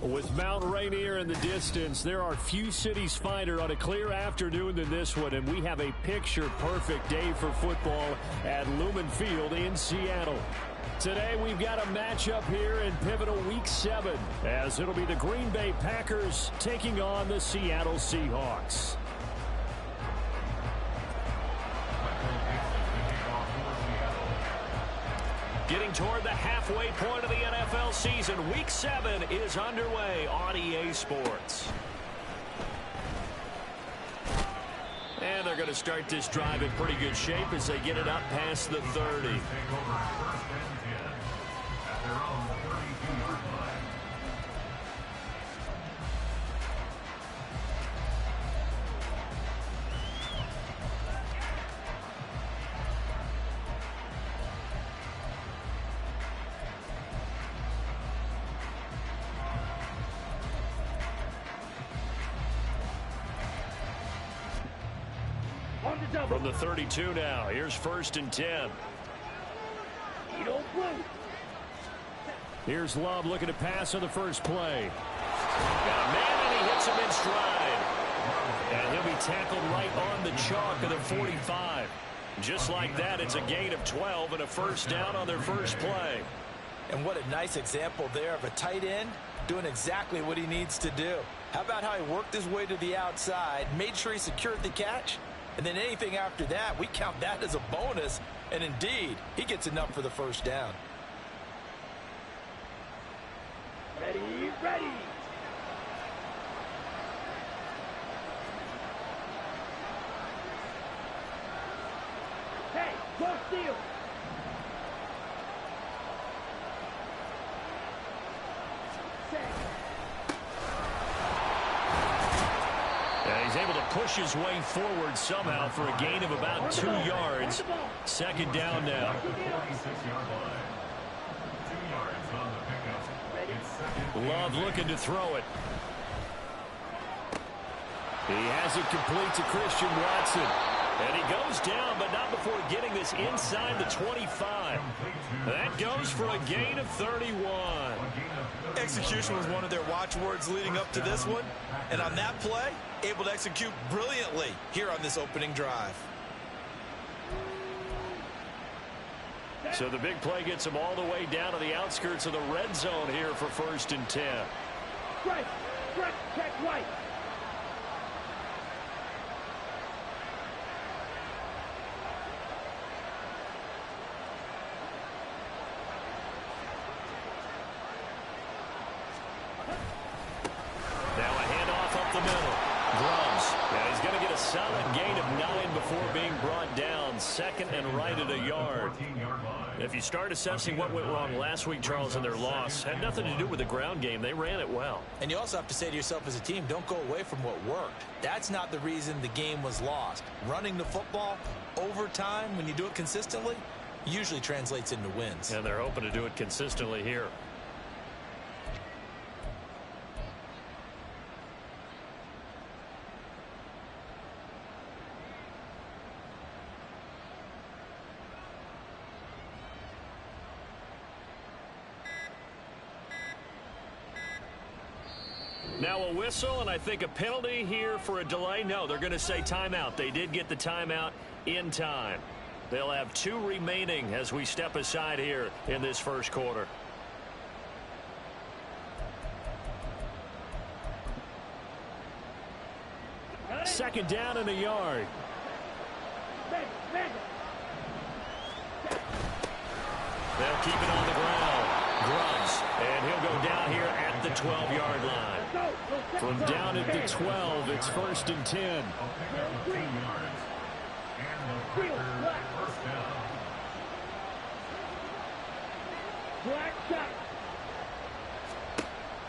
With Mount Rainier in the distance, there are few cities finer on a clear afternoon than this one, and we have a picture-perfect day for football at Lumen Field in Seattle. Today, we've got a matchup here in pivotal Week 7, as it'll be the Green Bay Packers taking on the Seattle Seahawks. Getting toward the halfway point of the NFL season, Week 7 is underway on EA Sports. And they're going to start this drive in pretty good shape as they get it up past the 30. From the 32 now, here's 1st and 10. Here's Love looking to pass on the first play. Got a man, and he hits him in stride. And he'll be tackled right on the chalk of the 45. Just like that, it's a gain of 12 and a first down on their first play. And what a nice example there of a tight end doing exactly what he needs to do. How about how he worked his way to the outside, made sure he secured the catch? And then anything after that, we count that as a bonus. And indeed, he gets enough for the first down. Ready, ready. Hey, go steal. He's able to push his way forward somehow for a gain of about 2 yards. Second down now. Love looking to throw it. He has it complete to Christian Watson. And he goes down, but not before getting this inside the 25. That goes for a gain of 31. Execution was one of their watchwords leading up to this one. And on that play, able to execute brilliantly here on this opening drive. So the big play gets him all the way down to the outskirts of the red zone here for 1st and 10. Strike, check right. Now a handoff up the middle. Gloves. And he's going to get a solid gain of 9 before being brought down. Second and right at a yard. If you start assessing what went wrong last week, Charles, in their loss, had nothing to do with the ground game. They ran it well. And you also have to say to yourself as a team, don't go away from what worked. That's not the reason the game was lost. Running the football over time, when you do it consistently, usually translates into wins. And they're hoping to do it consistently here. Now a whistle, and I think a penalty here for a delay. No, they're going to say timeout. They did get the timeout in time. They'll have 2 remaining as we step aside here in this first quarter. Second down and a yard. They'll keep it on the ground. Grubbs, and he'll go down here at the 12-yard line. From down at the 12, it's 1st and 10.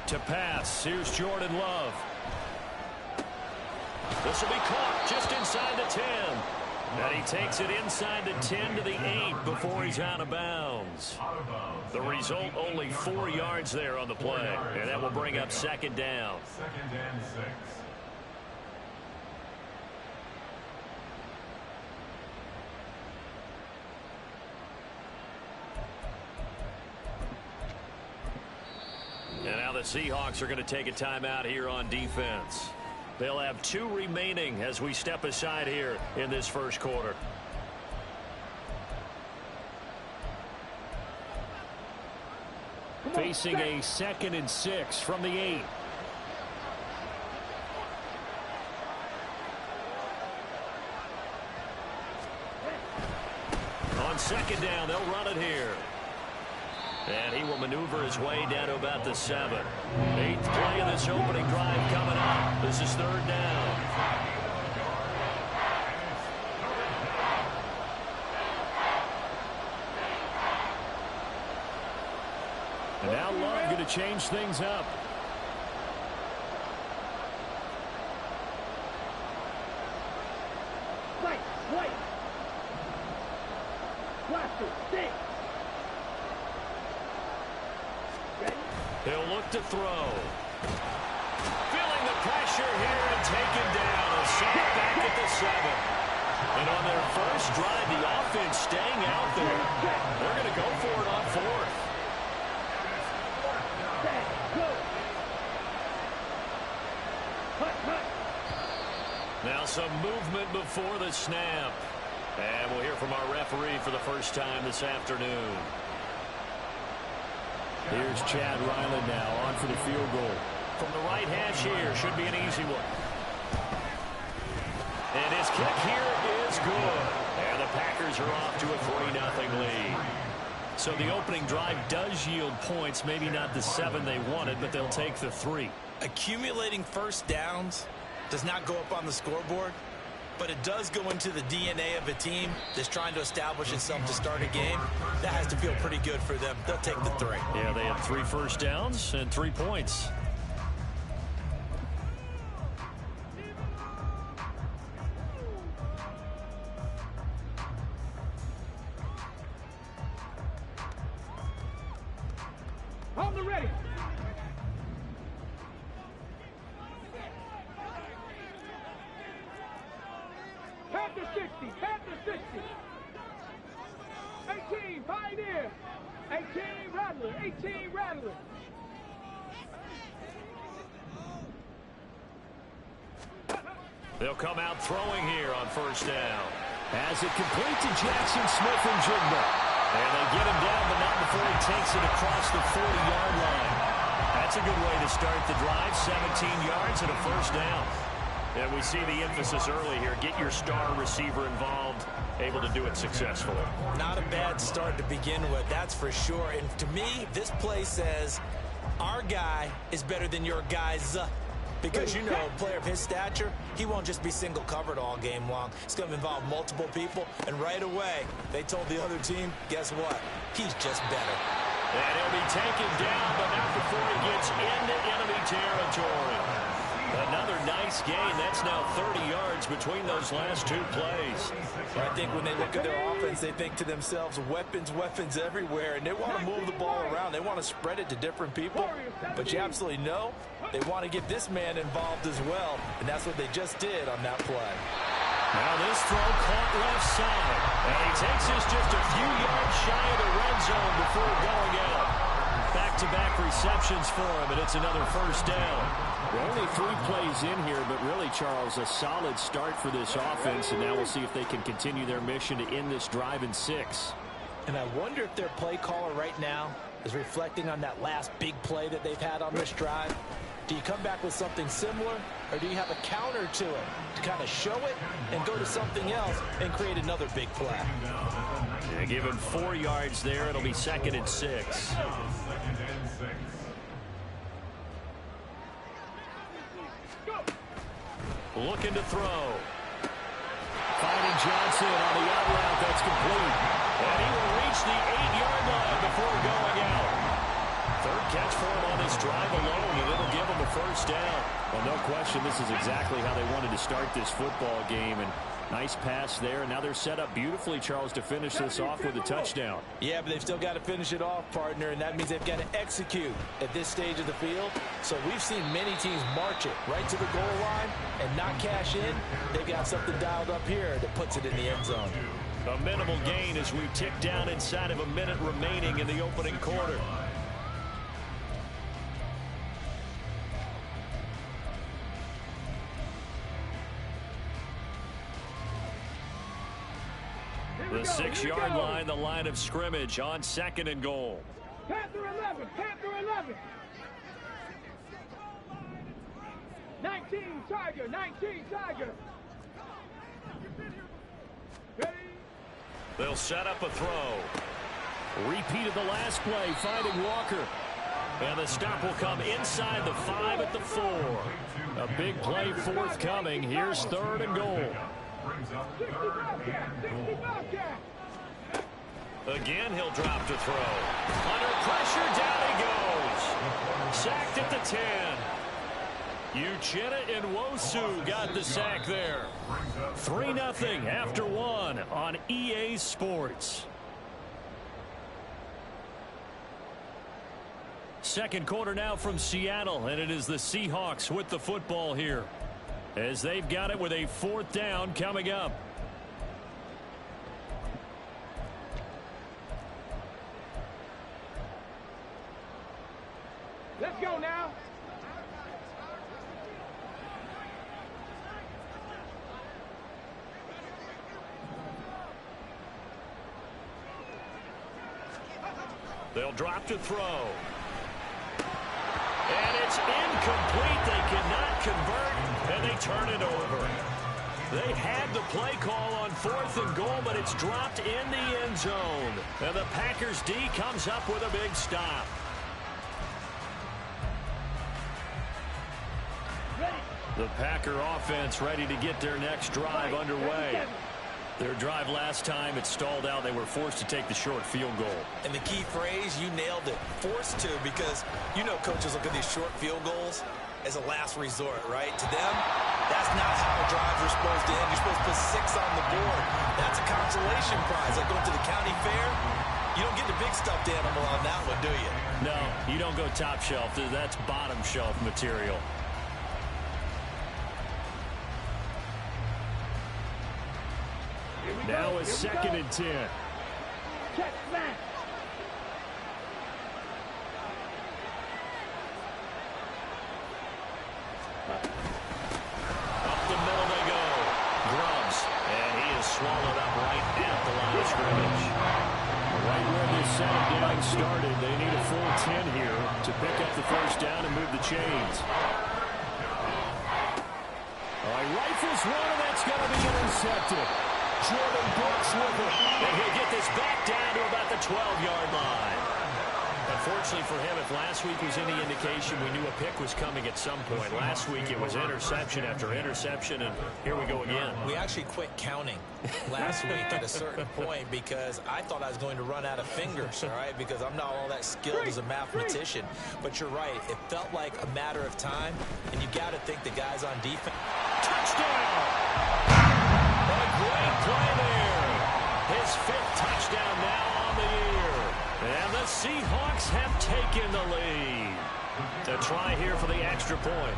To pass, here's Jordan Love. This will be caught just inside the 10. And he takes it inside the 10 to the 8 before he's out of bounds. The result, only 4 yards there on the play. And that will bring up second down. Second and 6. And now the Seahawks are going to take a timeout here on defense. They'll have 2 remaining as we step aside here in this first quarter. Facing a 2nd and 6 from the 8. On 2nd down, they'll run it here. And he will maneuver his way down to about the 7. 8th play of this opening drive coming up. This is 3rd down. And now Love going to change things up. Right. Blaster, stay. He'll look to throw. Feeling the pressure here and taken down. A sack back at the 7. And on their first drive, the offense staying out there. They're going to go for it on 4th. Now some movement before the snap. And we'll hear from our referee for the first time this afternoon. Here's Chad Ryland now on for the field goal. From the right hash here, should be an easy one. And his kick here is good. And the Packers are off to a 3-0 lead. So the opening drive does yield points, maybe not the 7 they wanted, but they'll take the 3. Accumulating first downs does not go up on the scoreboard, but it does go into the DNA of a team that's trying to establish itself to start a game. That has to feel pretty good for them. They'll take the 3. Yeah, they have 3 first downs and 3 points. On the ready. Panther 60, Panther 60. 18, Pioneer. 18, Rattler, 18, Rattler. They'll come out throwing here on first down. As it complete to Jackson Smith and Jigba. And they get him down, but not before he takes it across the 40-yard line. That's a good way to start the drive. 17 yards and a first down. And we see the emphasis early here. Get your star receiver involved, able to do it successfully. Not a bad start to begin with, that's for sure. And to me, this play says our guy is better than your guys. Because, you know, a player of his stature, he won't just be single covered all game long. It's going to involve multiple people. And right away, they told the other team, guess what? He's just better. And he'll be taken down, but not before he gets into enemy territory. Another nice gain. That's now 30 yards between those last 2 plays. I think when they look at their offense, they think to themselves, weapons, weapons everywhere, and they want to move the ball around. They want to spread it to different people, but you absolutely know they want to get this man involved as well, and that's what they just did on that play. Now this throw caught left side, and he takes this just a few yards shy of the red zone before going out. Back-to-back receptions for him, and it's another first down. Well, only 3 plays in here, but really, Charles, a solid start for this offense, and now we'll see if they can continue their mission to end this drive in 6. And I wonder if their play caller right now is reflecting on that last big play that they've had on this drive. Do you come back with something similar, or do you have a counter to it to kind of show it and go to something else and create another big play? Yeah, give him 4 yards there. It'll be 2nd and 6. Looking to throw. Finding Johnson on the out route. That's complete. And he will reach the 8-yard line before going out. 3rd catch for him on this drive alone, and it'll give him a first down. Well, no question, this is exactly how they wanted to start this football game. And nice pass there. And now they're set up beautifully, Charles, to finish this off with a touchdown. Yeah, but they've still got to finish it off, partner, and that means they've got to execute at this stage of the field. So we've seen many teams march it right to the goal line and not cash in. They've got something dialed up here that puts it in the end zone. A minimal gain as we tick down inside of a minute remaining in the opening quarter. The 6-yard line, the line of scrimmage on 2nd and goal. Panther 11, Panther 11. 19 Tiger, 19 Tiger. Ready? They'll set up a throw. Repeat of the last play, finding Walker. And the stop will come inside the 5 at the 4. A big play forthcoming. Here's 3rd and goal. 60 Bobcat, 60 Bobcat. Again, he'll drop to throw. Under pressure, down he goes. Sacked at the 10. Uchenna and Nwosu got the sack there. 3-0 after 1 on EA Sports. Second quarter now from Seattle, and it is the Seahawks with the football here, as they've got it with a 4th down coming up. Let's go now. They'll drop to throw. And it's incomplete. They cannot convert, and they turn it over. They had the play call on 4th and goal, but it's dropped in the end zone. And the Packers D comes up with a big stop. The Packer offense ready to get their next drive underway. Their drive last time, it stalled out. They were forced to take the short field goal. And the key phrase, you nailed it, forced to, because you know coaches look at these short field goals as a last resort, right? To them, that's not how drives are supposed to end. You're supposed to put 6 on the board. That's a consolation prize. Like going to the county fair, you don't get the big stuffed animal on that one, do you? No, you don't go top shelf. That's bottom shelf material. Now a 2nd and 10. Check back. Up the middle they go. Grubbs, and he is swallowed up right at the line of scrimmage. Right where this second down started, they need a full 10 here to pick up the 1st down and move the chains. All right, rifles one, and that's going to be intercepted. Jordan Brooks with it, and he'll get this back down to about the 12-yard line. Unfortunately for him, if last week was any indication, we knew a pick was coming at some point. Last week it was interception after interception, and here we go again. We actually quit counting last week at a certain point because I thought I was going to run out of fingers, all right, because I'm not all that skilled as a mathematician. But you're right. It felt like a matter of time, and you got to think the guys on defense. Touchdown! Great play there. His 5th touchdown now on the year. And the Seahawks have taken the lead. To try here for the extra point.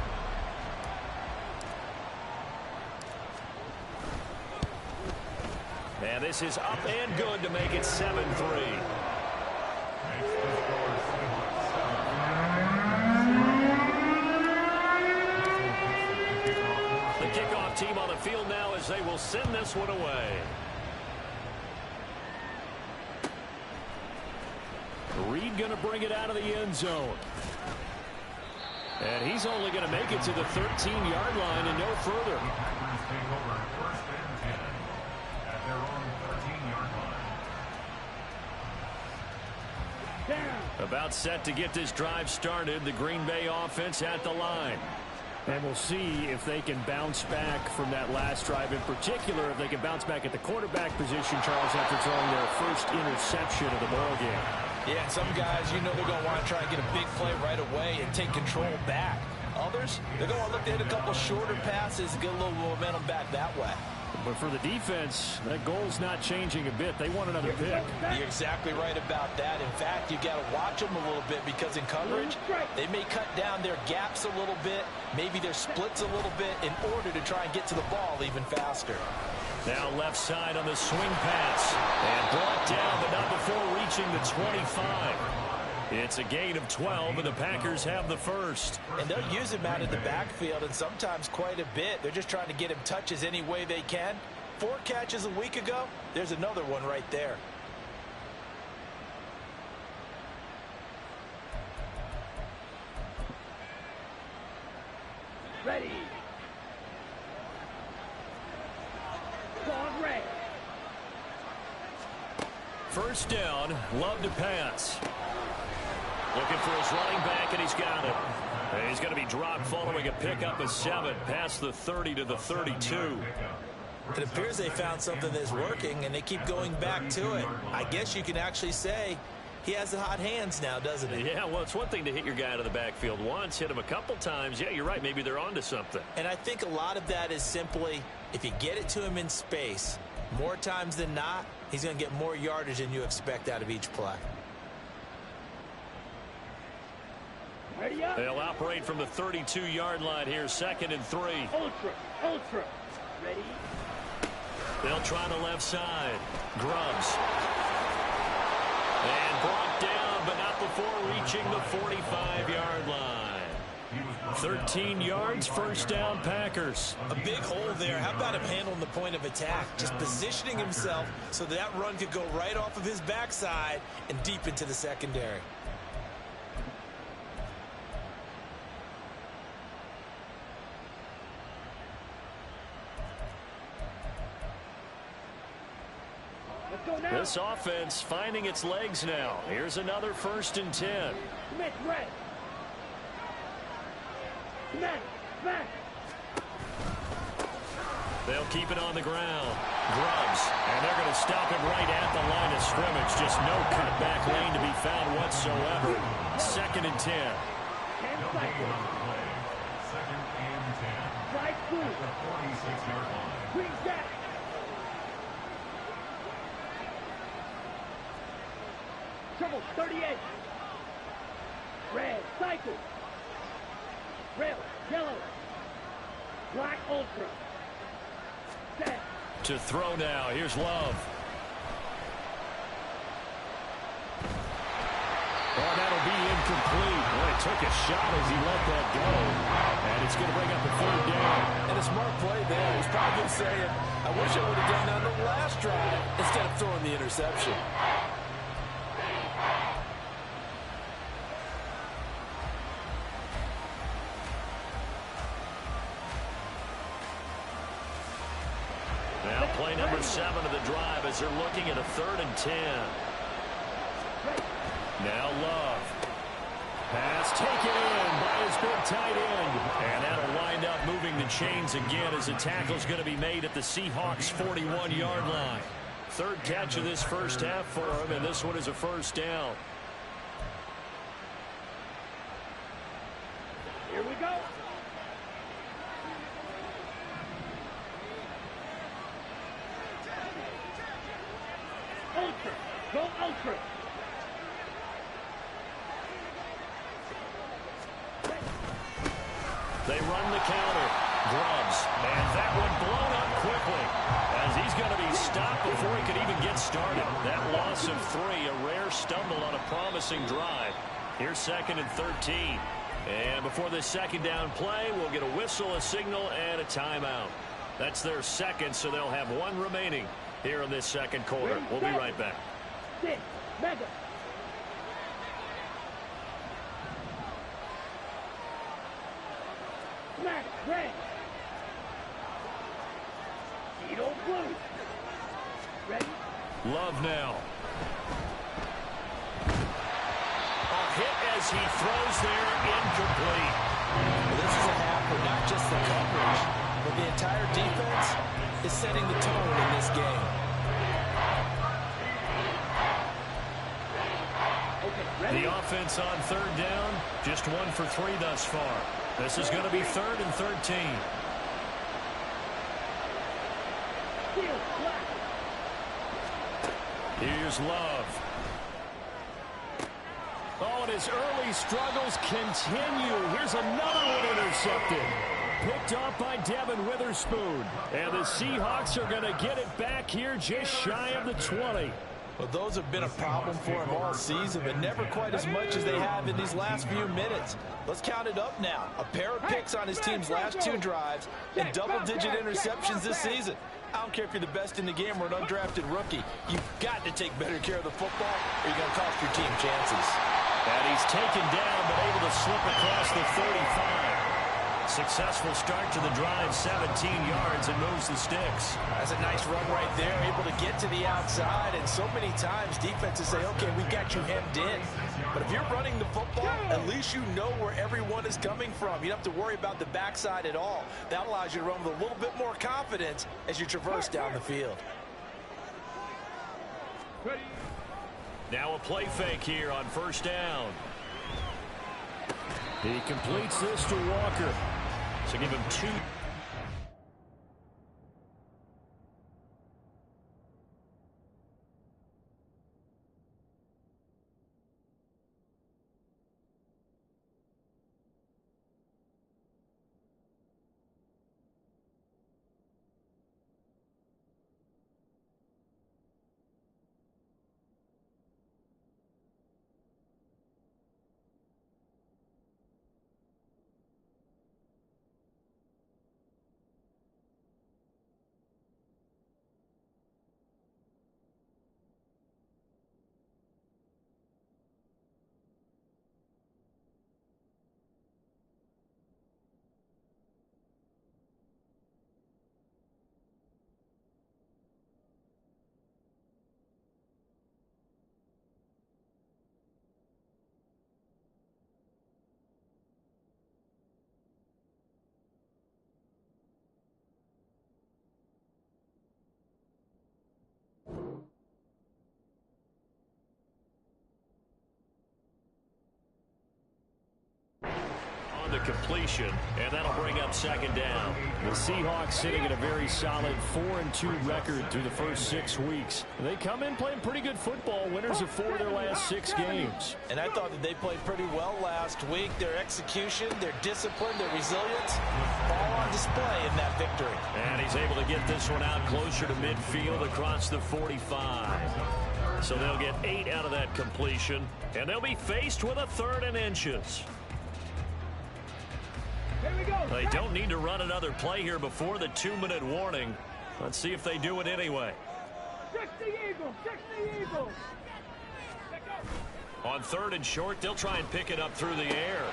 And this is up and good to make it 7-3. The kickoff team on the field now as they will send this one away. Reed going to bring it out of the end zone. And he's only going to make it to the 13-yard line and no further. About set to get this drive started. The Green Bay offense at the line. And we'll see if they can bounce back from that last drive. In particular, if they can bounce back at the quarterback position, Charles, after throwing their first interception of the ball game. Yeah, some guys, you know they're going to want to try and get a big play right away and take control back. Others, they're going to look to hit a couple shorter passes and get a little momentum back that way. But for the defense, that goal's not changing a bit. They want another pick. You're exactly right about that. In fact, you got to watch them a little bit because in coverage, they may cut down their gaps a little bit, maybe their splits a little bit in order to try and get to the ball even faster. Now left side on the swing pass. And brought down, but not before reaching the 25. It's a gain of 12, and the Packers have the first. And they'll use him out in the backfield, and sometimes quite a bit. They're just trying to get him touches any way they can. 4 catches a week ago, there's another one right there. Ready. Gone red. First down, Love to pass. Looking for his running back, and he's got it. And he's going to be dropped following a pickup of 7 past the 30 to the 32. It appears they found something that's working, and they keep going back to it. I guess you can actually say he has the hot hands now, doesn't he? Yeah, well, it's one thing to hit your guy out of the backfield once, hit him a couple times. Yeah, you're right. Maybe they're onto something. And I think a lot of that is simply if you get it to him in space, more times than not, he's going to get more yardage than you expect out of each play. They'll operate from the 32-yard line here, 2nd and 3. Ultra. Ready. They'll try the left side. Grubbs. And brought down, but not before reaching the 45-yard line. 13 yards, first down, Packers. A big hole there. How about him handling the point of attack? Just positioning himself so that run could go right off of his backside and deep into the secondary. This offense finding its legs now. Here's another 1st and 10. Smith, red. Smack. They'll keep it on the ground. Grubbs. And they're going to stop him right at the line of scrimmage. Just no cutback lane to be found whatsoever. 2nd and 10. 10 seconds. 2nd and 10. Right through. The 46-yard line. Bring that. Trouble, 38. Red, cycle. Red, yellow. Black, ultra. Set. To throw now. Here's Love. Oh, that'll be incomplete. Boy, he took a shot as he let that go. And it's going to bring up a 3rd down. And a smart play there. He's probably saying, I wish I would have done that on the last drive instead of throwing the interception. Now play number 7 of the drive as they're looking at a 3rd and 10. Now Love. Pass taken in by his big tight end. And that'll wind up moving the chains again as the tackle's going to be made at the Seahawks' 41-yard line. 3rd catch of this first half for him, and this one is a 1st down. Here we go. Ultra. Go ultra. They run the counter. Grubbs. And that one blown up quickly as he's going to be stopped before he could even get started. That loss of 3, a rare stumble on a promising drive. Here's 2nd and 13. And before this 2nd down play, we'll get a whistle, a signal, and a timeout. That's their 2nd, so they'll have 1 remaining here in this 2nd quarter. We'll be right back. 6, mega. Smack, red. Edo blue. Ready? Love now. A hit as he throws there, incomplete. Well, this is a half where not just the coverage, but the entire defense is setting the tone in this game. The offense on 3rd down, just 1 for 3 thus far. This is going to be 3rd and 13. Here's Love. Oh, and his early struggles continue. Here's another one intercepted. Picked off by Devin Witherspoon. And the Seahawks are going to get it back here just shy of the 20. Well, those have been a problem for him all season, but never quite as much as they have in these last few minutes. Let's count it up now. A pair of picks on his team's last 2 drives and double-digit interceptions this season. I don't care if you're the best in the game or an undrafted rookie. You've got to take better care of the football or you're going to cost your team chances. And he's taken down but able to slip across the 35. Successful start to the drive, 17 yards, and moves the sticks. That's a nice run right there, able to get to the outside, and so many times defenses say, okay, we got you hemmed in. But if you're running the football, at least you know where everyone is coming from. You don't have to worry about the backside at all. That allows you to run with a little bit more confidence as you traverse down the field. Now a play fake here on first down. He completes this to Walker. So give him 2. The completion, and that'll bring up second down. The Seahawks sitting at a very solid 4-2 record through the first 6 weeks. They come in playing pretty good football, winners of 4 of their last 6 games. And I thought that they played pretty well last week. Their execution, their discipline, their resilience, all on display in that victory. And he's able to get this one out closer to midfield across the 45. So they'll get 8 out of that completion, and they'll be faced with a 3rd and inches. They don't need to run another play here before the 2-minute warning. Let's see if they do it anyway. On 3rd and short, they'll try and pick it up through the air.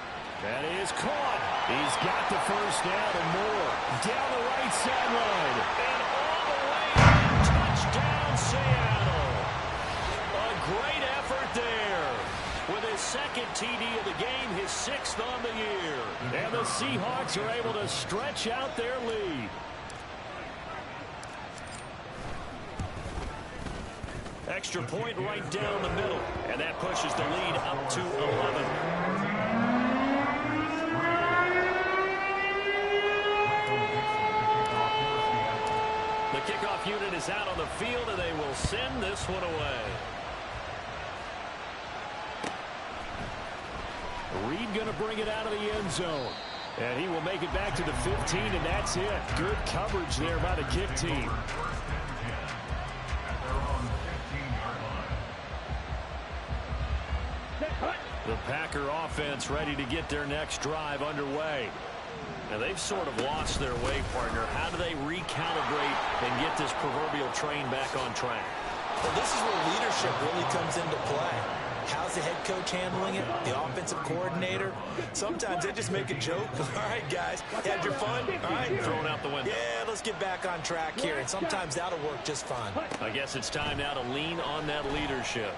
That is caught. He's got the first down and more. Down the right sideline. And all the way down. Touchdown, Seattle. A great effort there. With his 2nd TD of the game, his 6th on the year. And the Seahawks are able to stretch out their lead. Extra point right down the middle. And that pushes the lead up to 11. The kickoff unit is out on the field, and they will send this one away. Reed going to bring it out of the end zone. And he will make it back to the 15, and that's it. Good coverage there by the kick team. The Packer offense ready to get their next drive underway. Now they've sort of lost their way, partner. How do they recalibrate and get this proverbial train back on track? Well, this is where leadership really comes into play. How's the head coach handling it? The offensive coordinator? Sometimes they just make a joke. All right, guys, had your fun? All right. Thrown out the window. Yeah, let's get back on track here. And sometimes that'll work just fine. I guess it's time now to lean on that leadership.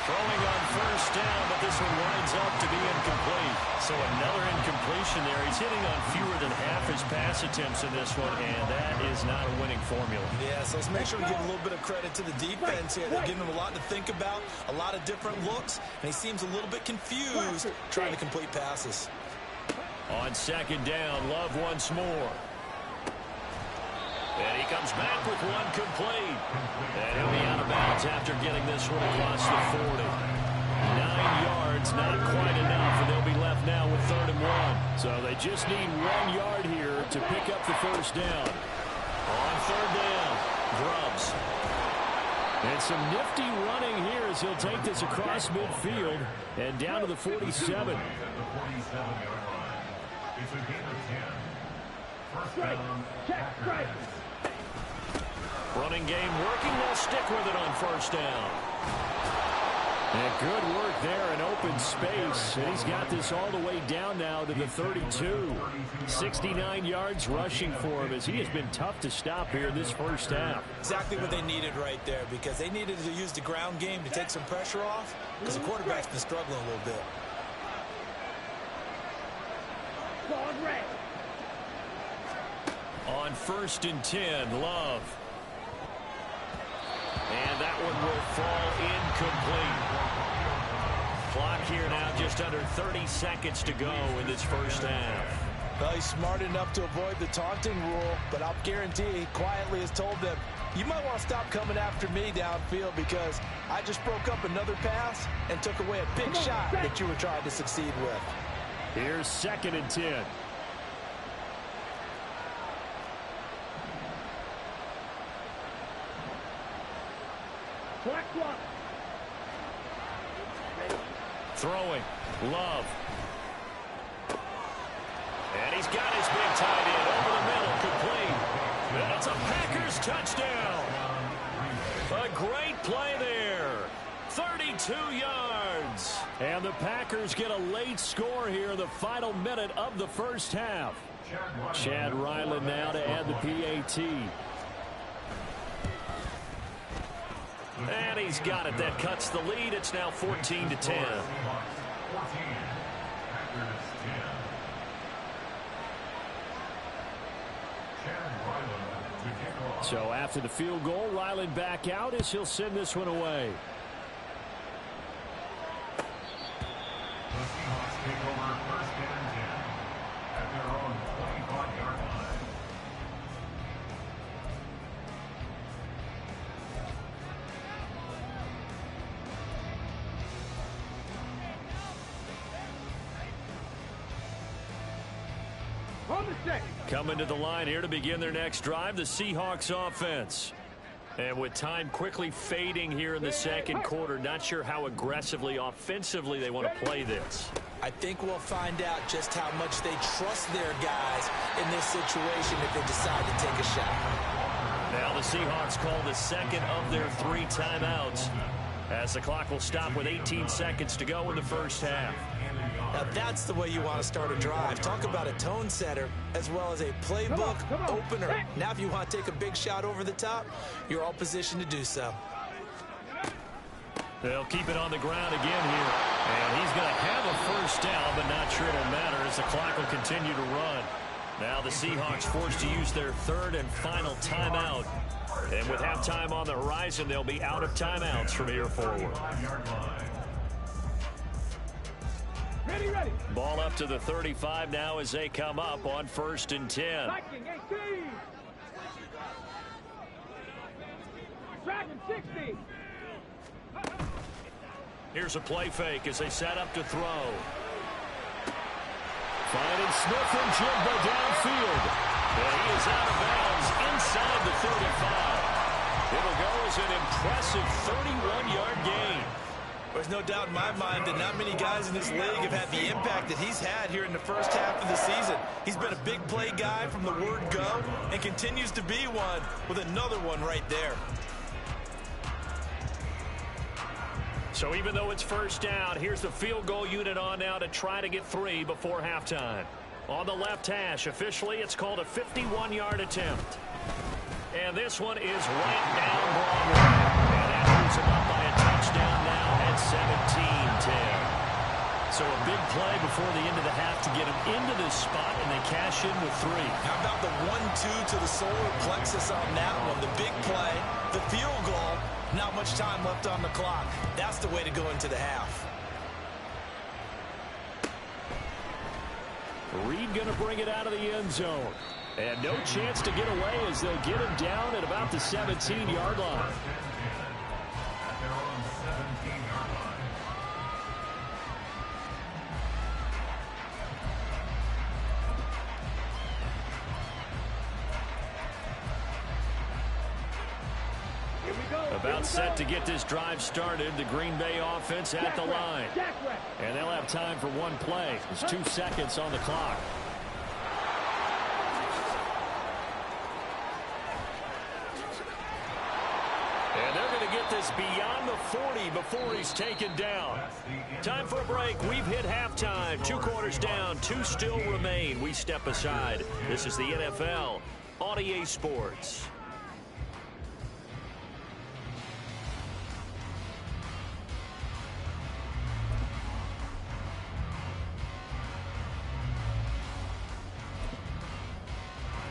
Throwing on first down, but this one winds up to be incomplete. So another incompletion there. He's hitting on fewer than half his pass attempts in this one, and that is not a winning formula. Yeah, so let's make sure we give a little bit of credit to the defense here. They're giving him a lot to think about, a lot of different looks, and he seems a little bit confused trying to complete passes. On second down, Love once more. And he comes back with one complete. And he'll be out of bounds after getting this one across the 40. 9 yards, not quite enough, and they'll be left now with 3rd and 1. So they just need 1 yard here to pick up the first down. On 3rd down, Grubbs. And some nifty running here as he'll take this across midfield and down to the 47. The 47-yard line. It's a gain of 10. First down, Packers. Running game working. They'll stick with it on first down. And good work there in open space. And he's got this all the way down now to the 32. 69 yards rushing for him as he has been tough to stop here in this first half. Exactly what they needed right there, because they needed to use the ground game to take some pressure off, because the quarterback's been struggling a little bit. On 1st and 10, Love. And that one will fall incomplete. Clock here now just under 30 seconds to go in this first half. Well, he's smart enough to avoid the taunting rule, but I'll guarantee he quietly has told them, you might want to stop coming after me downfield because I just broke up another pass and took away a big shot that you were trying to succeed with. Here's 2nd and 10. Throwing. Love. And he's got his big tight end over the middle, complete. And it's a Packers touchdown. A great play there. 32 yards. And the Packers get a late score here in the final minute of the first half. Chad Ryland now to add the PAT. And he's got it. That cuts the lead. It's now 14-10. So after the field goal, Ryland back out as he'll send this one away. The Seahawks take over 1st and 10 at their own 25-yard line. Coming to the line here to begin their next drive, the Seahawks offense. And with time quickly fading here in the second quarter, not sure how aggressively, offensively they want to play this. I think we'll find out just how much they trust their guys in this situation if they decide to take a shot. Now the Seahawks call the second of their 3 timeouts as the clock will stop with 18 seconds to go in the first half. Now that's the way you want to start a drive. Talk about a tone setter as well as a playbook opener. Now if you want to take a big shot over the top, you're all positioned to do so. They'll keep it on the ground again here. And he's going to have a first down, but not sure it'll matter as the clock will continue to run. Now the Seahawks forced to use their 3rd and final timeout. And with halftime on the horizon, they'll be out of timeouts from here forward. Ready. Ball up to the 35 now as they come up on 1st and 10. Dragon 60. Here's a play fake as they set up to throw. Finding Smith and Jigba downfield. And he is out of bounds inside the 35. It'll go as an impressive 31-yard gain. There's no doubt in my mind that not many guys in this league have had the impact that he's had here in the first half of the season. He's been a big play guy from the word go and continues to be one with another one right there. So even though it's first down, here's the field goal unit on now to try to get 3 before halftime. On the left hash, officially it's called a 51-yard attempt. And this one is right down Broadway. And that moves him up by a touchdown now at 17-10. So a big play before the end of the half to get him into this spot, and they cash in with 3. How about the 1-2 to the solar plexus on that one? The big play, the field goal, not much time left on the clock. That's the way to go into the half. Reed going to bring it out of the end zone. And no chance to get away as they'll get him down at about the 17-yard line. About set to get this drive started. The Green Bay offense at the line. And they'll have time for one play. There's 2 seconds on the clock. And they're going to get this beyond the 40 before he's taken down. Time for a break. We've hit halftime. 2 quarters down. 2 still remain. We step aside. This is the NFL on EA Sports.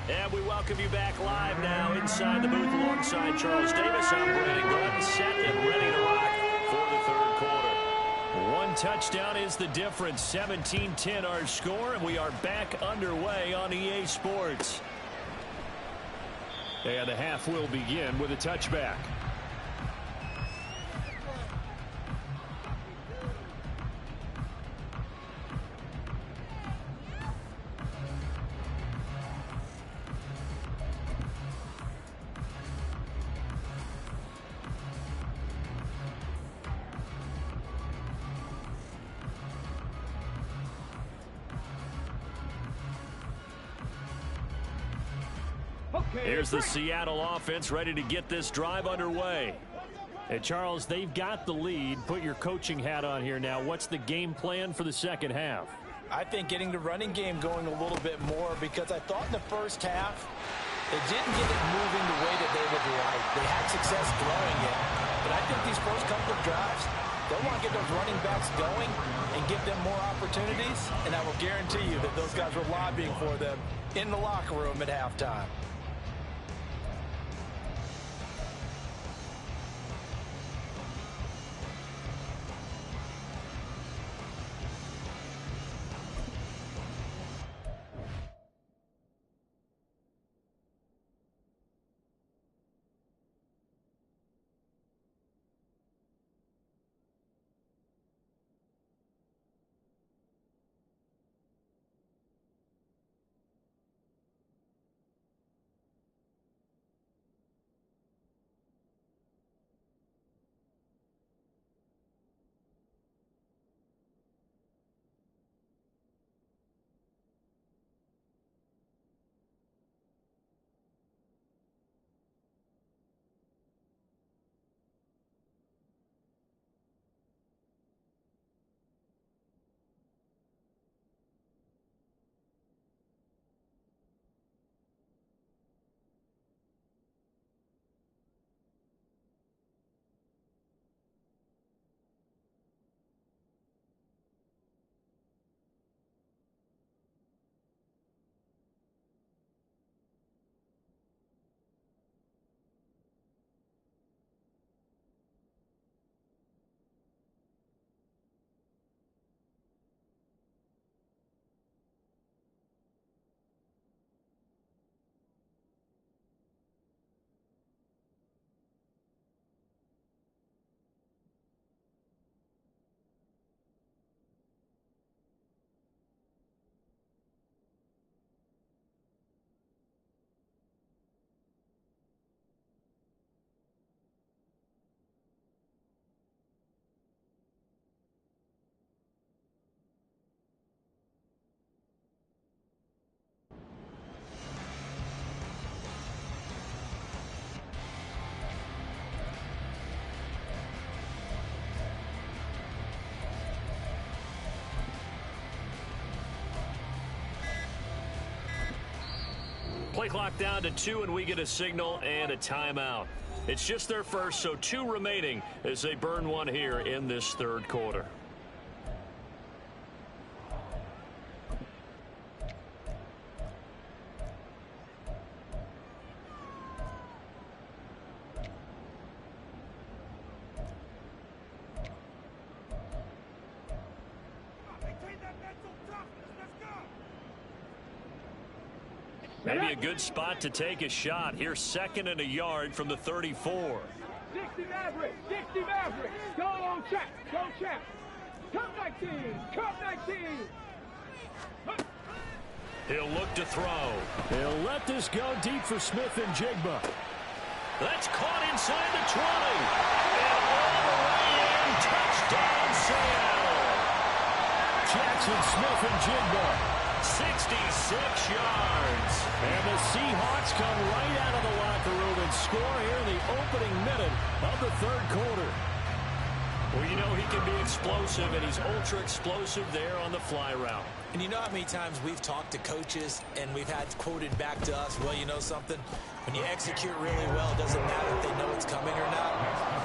And we welcome you back live now inside the booth alongside Charles Davis. I'm Brandon Glenn, set and ready to rock for the 3rd quarter. 1 touchdown is the difference. 17-10 our score, and we are back underway on EA Sports. And the half will begin with a touchback. Here's the Seattle offense ready to get this drive underway. And Charles, they've got the lead. Put your coaching hat on here now. What's the game plan for the second half? I think getting the running game going a little bit more, because I thought in the first half they didn't get it moving the way that they would like. They had success throwing it, but I think these first couple of drives, they'll want to get those running backs going and give them more opportunities, and I will guarantee you that those guys were lobbying for them in the locker room at halftime. Play clock down to 2, and we get a signal and a timeout. It's just their first, so 2 remaining as they burn one here in this 3rd quarter. Maybe a good spot to take a shot. Here's 2nd and a yard from the 34. 60 Mavericks, 60 Mavericks. Go on, champ, go champ. Come 19, come 19. He'll look to throw. He'll let this go deep for Smith and Jigba. That's caught inside the 20. And all the way in. Touchdown, Seattle. Jackson Smith and Jigba. 66 yards. And the Seahawks come right out of the locker room and score here in the opening minute of the third quarter. Well, you know he can be explosive, and he's ultra-explosive there on the fly route. And you know how many times we've talked to coaches and we've had quoted back to us, well, you know something? When you execute really well, it doesn't matter if they know it's coming or not.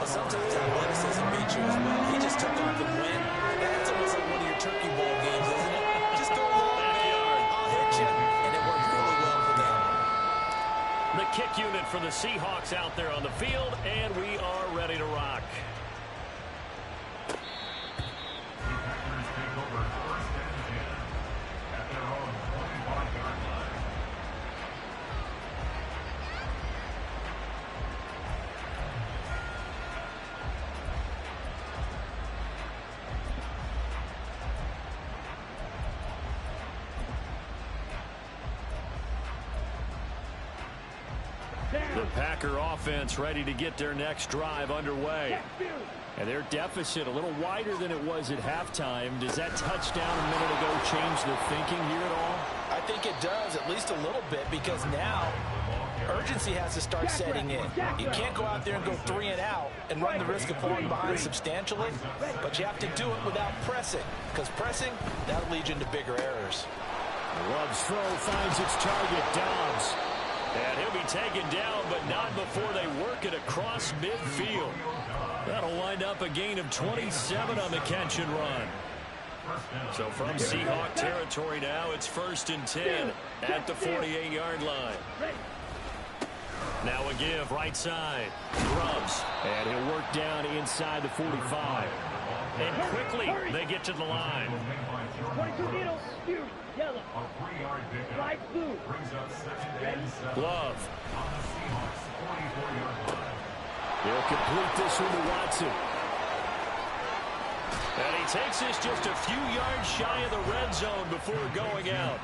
But sometimes athleticism beats you as well. He just took off and went. That's almost like one of your turkey bowl games, isn't it? Just go long, man. I'll hit you. And it worked really well for them. The kick unit for the Seahawks out there on the field, and we are ready to rock. The Packer offense ready to get their next drive underway. And their deficit a little wider than it was at halftime. Does that touchdown a minute ago change the thinking here at all? I think it does, at least a little bit, because now urgency has to start setting in. You can't go out there and go 3 and out and run the risk of falling behind substantially, but you have to do it without pressing, because pressing, that'll lead you into bigger errors. Love's throw finds its target, Dobbs. And he'll be taken down, but not before they work it across midfield. That'll wind up a gain of 27 on the catch and run. So from Seahawk territory now, it's 1st and 10 at the 48-yard line. Now a give right side. Grubbs. And he'll work down inside the 45. And quickly they get to the line. 22 needles, Fury, yellow, light blue. Glove. He'll complete this one to Watson. And he takes this just a few yards shy of the red zone before going out.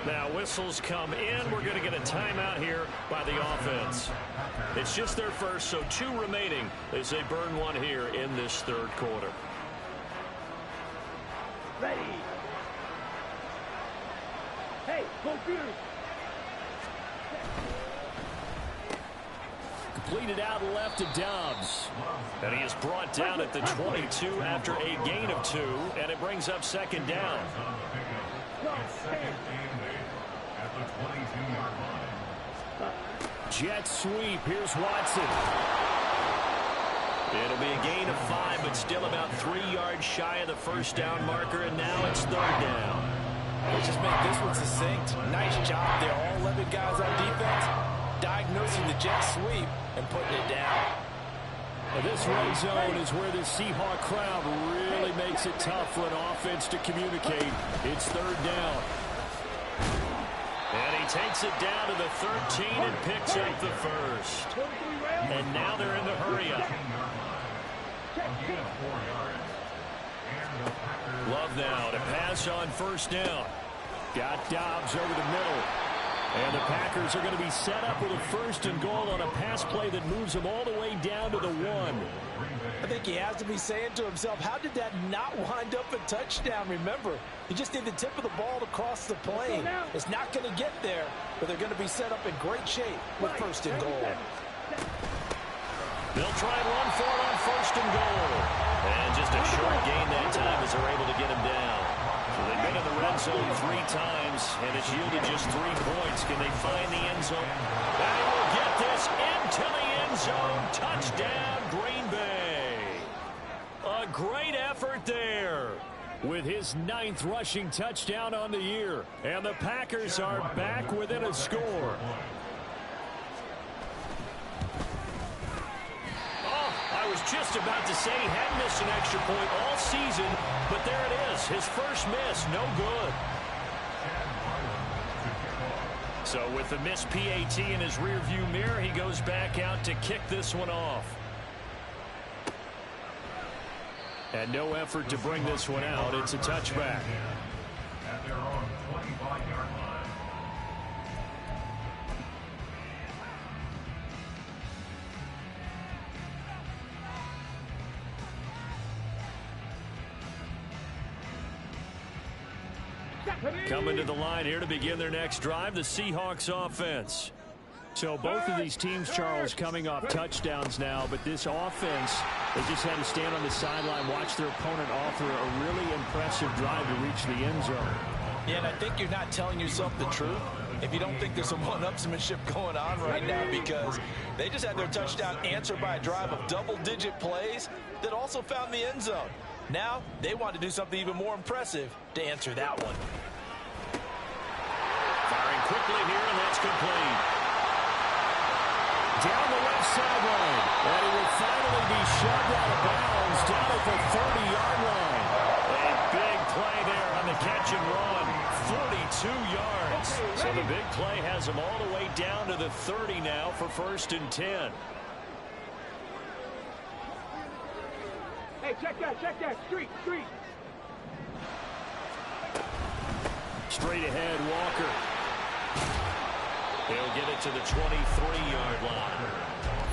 Now whistles come in. We're going to get a timeout here by the offense. It's just their first, so 2 remaining as they burn one here in this third quarter. Ready. Hey, go Fury. Completed out left to Dobbs. And he is brought down at the 22 after a gain of 2, and it brings up 2nd down. Jet sweep. Here's Watson. It'll be a gain of 5, but still about 3 yards shy of the first down marker, and now it's 3rd down. Let's just make this one succinct. Nice job there. All 11 guys on defense diagnosing the jet sweep and putting it down. This red zone is where the Seahawk crowd really makes it tough for an offense to communicate. It's 3rd down. And he takes it down to the 13 and picks up the first. And now they're in the hurry-up. Love now to pass on 1st down. Got Dobbs over the middle. And the Packers are going to be set up with a 1st and goal on a pass play that moves them all the way down to the 1. I think he has to be saying to himself, how did that not wind up a touchdown? Remember, you just need the tip of the ball to cross the plane. It's not going to get there, but they're going to be set up in great shape with 1st and goal. They'll try and run for it on 1st and goal. And just a short gain that time as they're able to get him down. So they've been in the red zone 3 times, and it's yielded just 3 points. Can they find the end zone? They will get this into the end zone. Touchdown, Green Bay. A great effort there with his 9th rushing touchdown on the year. And the Packers are back within a score. I was just about to say he hadn't missed an extra point all season, but there it is. His first miss, no good. So with the missed PAT in his rearview mirror, he goes back out to kick this one off. And no effort to bring this one out. It's a touchback. At their own 25-yard line. Coming to the line here to begin their next drive, the Seahawks offense. So both of these teams, Charles, coming off touchdowns now, but this offense, they just had to stand on the sideline, watch their opponent offer a really impressive drive to reach the end zone. Yeah, and I think you're not telling yourself the truth if you don't think there's some one-upsmanship going on right now, because they just had their touchdown answered by a drive of double-digit plays that also found the end zone. Now, they want to do something even more impressive to answer that one. Firing quickly here, and that's complete. Down the left sideline, and he will finally be shoved out of bounds down at the 30-yard line. A big play there on the catch and run, 42 yards. So the big play has him all the way down to the 30 now for 1st and 10. Hey, check that, street. Straight ahead, Walker. He'll get it to the 23-yard line.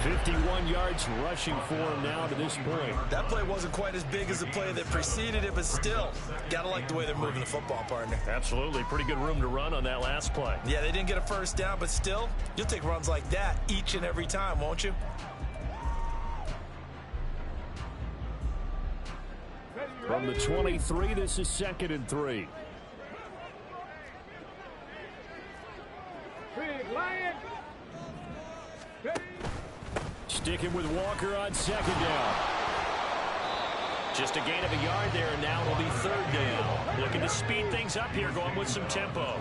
51 yards rushing for him now to this point. That play wasn't quite as big as the play that preceded it, but still, gotta like the way they're moving the football, partner. Absolutely. Pretty good room to run on that last play. Yeah, they didn't get a first down, but still, you'll take runs like that each and every time, won't you? From the 23, this is 2nd and 3. Sticking with Walker on 2nd down. Just a gain of a yard there, and now it'll be 3rd down. Looking to speed things up here, going with some tempo.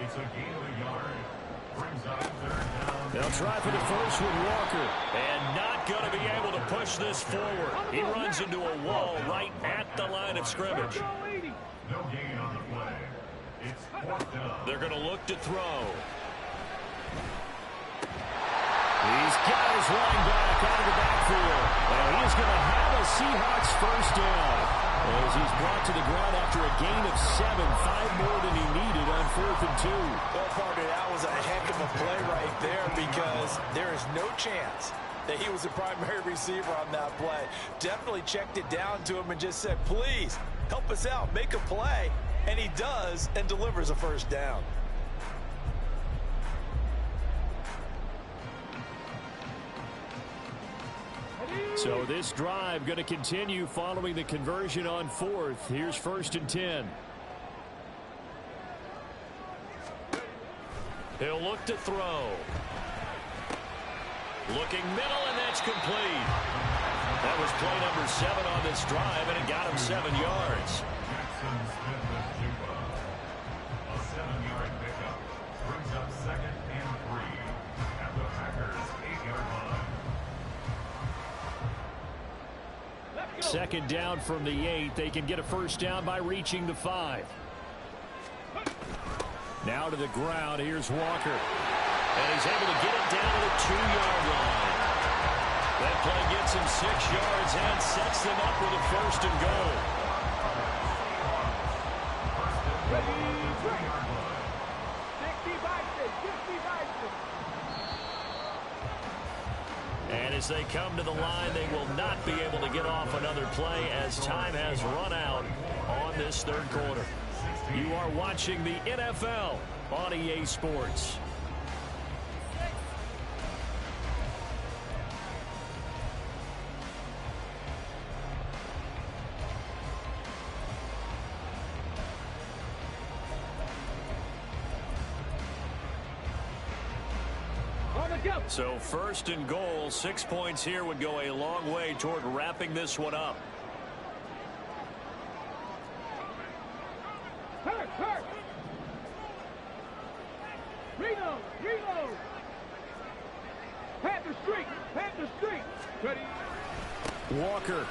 It's a gain of a yard. Brings up 3rd down. They'll try for the first with Walker, and not going to be able to push this forward. He runs into a wall right at the line of scrimmage. No gain on the play. It's 4th down. They're going to look to throw. He's got his running back out of the backfield. And he's going to have a Seahawks first down as he's brought to the ground after a gain of 7, 5 more than he needed on 4th and 2. Well, partner, that was a heck of a play right there, because there is no chance that he was the primary receiver on that play. Definitely checked it down to him and just said, please, help us out, make a play. And he does, and delivers a first down. So this drive going to continue following the conversion on 4th. Here's 1st and 10. He'll look to throw. Looking middle, and that's complete. That was play number 7 on this drive, and it got him 7 yards. Jackson Smith with Juba. A 7-yard pickup. Brings up 2nd and 3 at the Packers' 8-yard line. 2nd down from the 8. They can get a first down by reaching the 5. Now to the ground. Here's Walker. And he's able to get it down to the 2-yard line. That play gets him 6 yards and sets them up with a 1st and goal. And as they come to the line, they will not be able to get off another play as time has run out on this 3rd quarter. You are watching the NFL on EA Sports. So 1st and goal, 6 points here would go a long way toward wrapping this one up. Hurt. Reload. Panther Street. Ready. Walker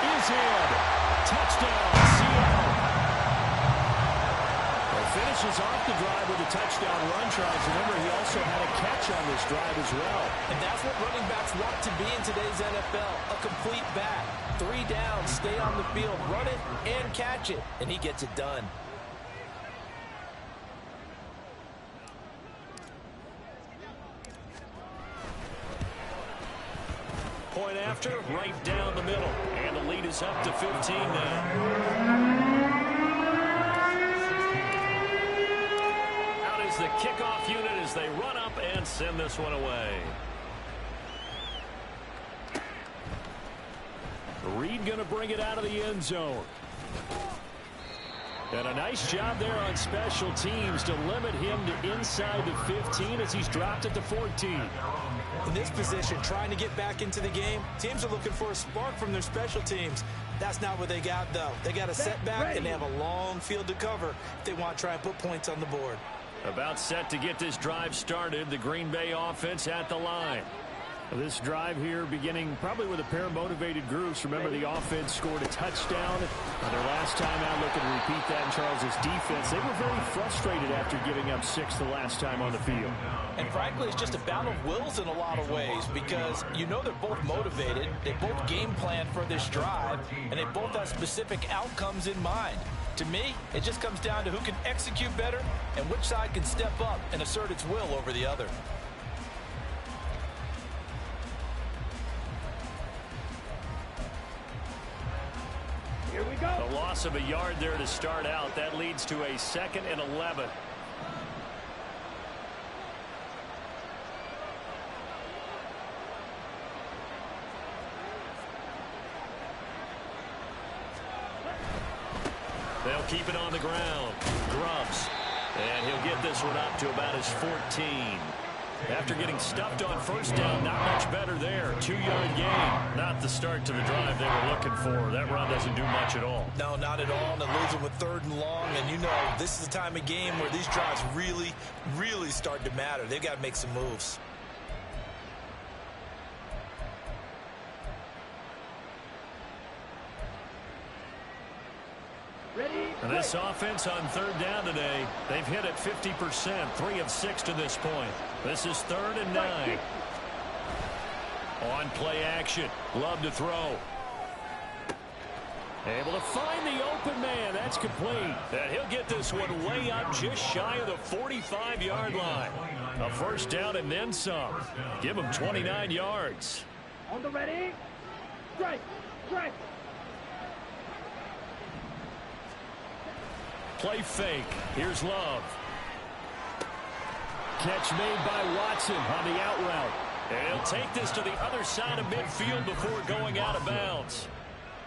is in. Touchdown, Seattle. Finishes off the drive with a touchdown run, Charles. Remember, he also had a catch on this drive as well. And that's what running backs want to be in today's NFL, a complete back. 3 downs, stay on the field, run it, and catch it. And he gets it done. Point after, right down the middle. And the lead is up to 15 now. kickoff unit as they run up and send this one away. Reed going to bring it out of the end zone. And a nice job there on special teams to limit him to inside the 15 as he's dropped it to 14. In this position, trying to get back into the game, teams are looking for a spark from their special teams. That's not what they got, though. They got a setback, and they have a long field to cover if they want to try and put points on the board. About set to get this drive started, the Green Bay offense at the line. This drive here beginning probably with a pair of motivated groups. Remember, the offense scored a touchdown. Their last time out, looking to repeat that in Charles's defense. They were very frustrated after giving up 6 the last time on the field. And frankly, it's just a battle of wills in a lot of ways because you know they're both motivated. They both game plan for this drive, and they both have specific outcomes in mind. To me, it just comes down to who can execute better and which side can step up and assert its will over the other. Here we go. A loss of a yard there to start out. That leads to a 2nd and 11. They'll keep it on the ground. Grubbs. And he'll get this one up to about his 14. After getting stuffed on first down, not much better there. 2-yard gain. Not the start to the drive they were looking for. That run doesn't do much at all. No, not at all. And they're losing with 3rd and long. And you know, this is the time of game where these drives really start to matter. They've got to make some moves. And this offense on 3rd down today, they've hit it 50%, 3 of 6 to this point. This is 3rd and 9. On play action, Love to throw. Able to find the open man. That's complete. And he'll get this one way up just shy of the 45-yard line. A first down and then some. Give him 29 yards. On the ready. Strike. Strike. Play fake. Here's Love. Catch made by Watson on the out route. And he'll take this to the other side of midfield before going out of bounds.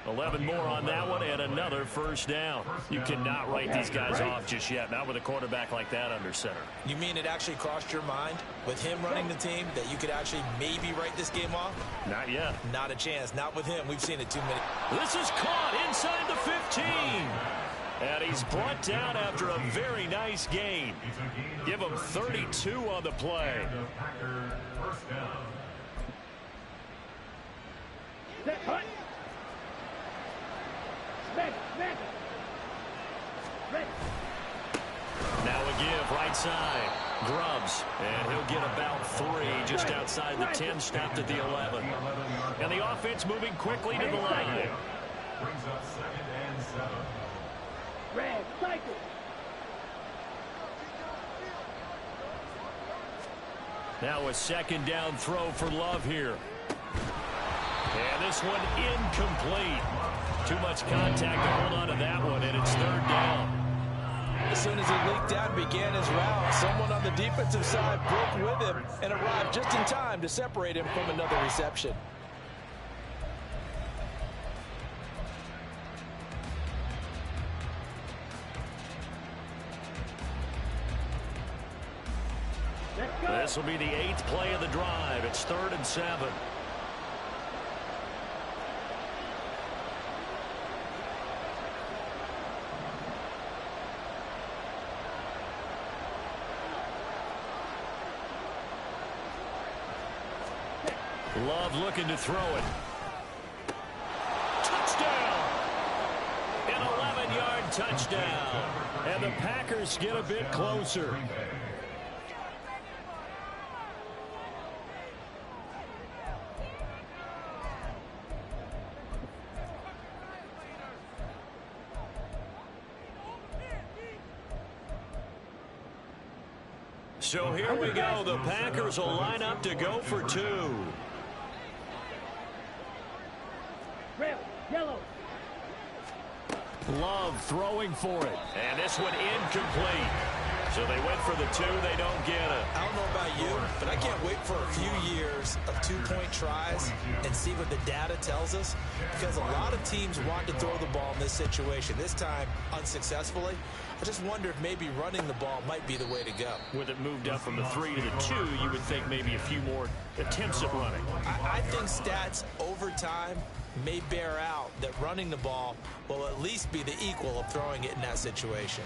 11 more on that one and another first down. You cannot write these guys off just yet, not with a quarterback like that under center. You mean it actually crossed your mind with him running the team that you could actually maybe write this game off? Not yet. Not a chance. Not with him. We've seen it too many. This is caught inside the 15. And he's brought down after a very nice gain. Give him 32 on the play. Set, cut. Smack, smack. Ready. Now a give right side. Grubbs. And he'll get about 3 just outside the 10, stopped at the 11. And the offense moving quickly to the line. Brings up 2nd and 7. Red, cycle. Now a 2nd down throw for Love here. And this one incomplete. Too much contact to hold on to that one, and it's 3rd down. As soon as he leaked out and began his route, someone on the defensive side broke with him and arrived just in time to separate him from another reception. This will be the 8th play of the drive. It's 3rd and 7. Love looking to throw it. Touchdown! An 11-yard touchdown. And the Packers get a bit closer. So here we go. The Packers will line up to go for 2. Red, yellow. Love throwing for it. And this one incomplete. So So they went for the 2. They don't get it. I don't know about you, but I can't wait for a few years of two-point tries and see what the data tells us, because a lot of teams want to throw the ball in this situation. This time, unsuccessfully. I just wonder if maybe running the ball might be the way to go. With it moved up from the 3 to the 2, you would think maybe a few more attempts at running. I think stats over time may bear out that running the ball will at least be the equal of throwing it in that situation.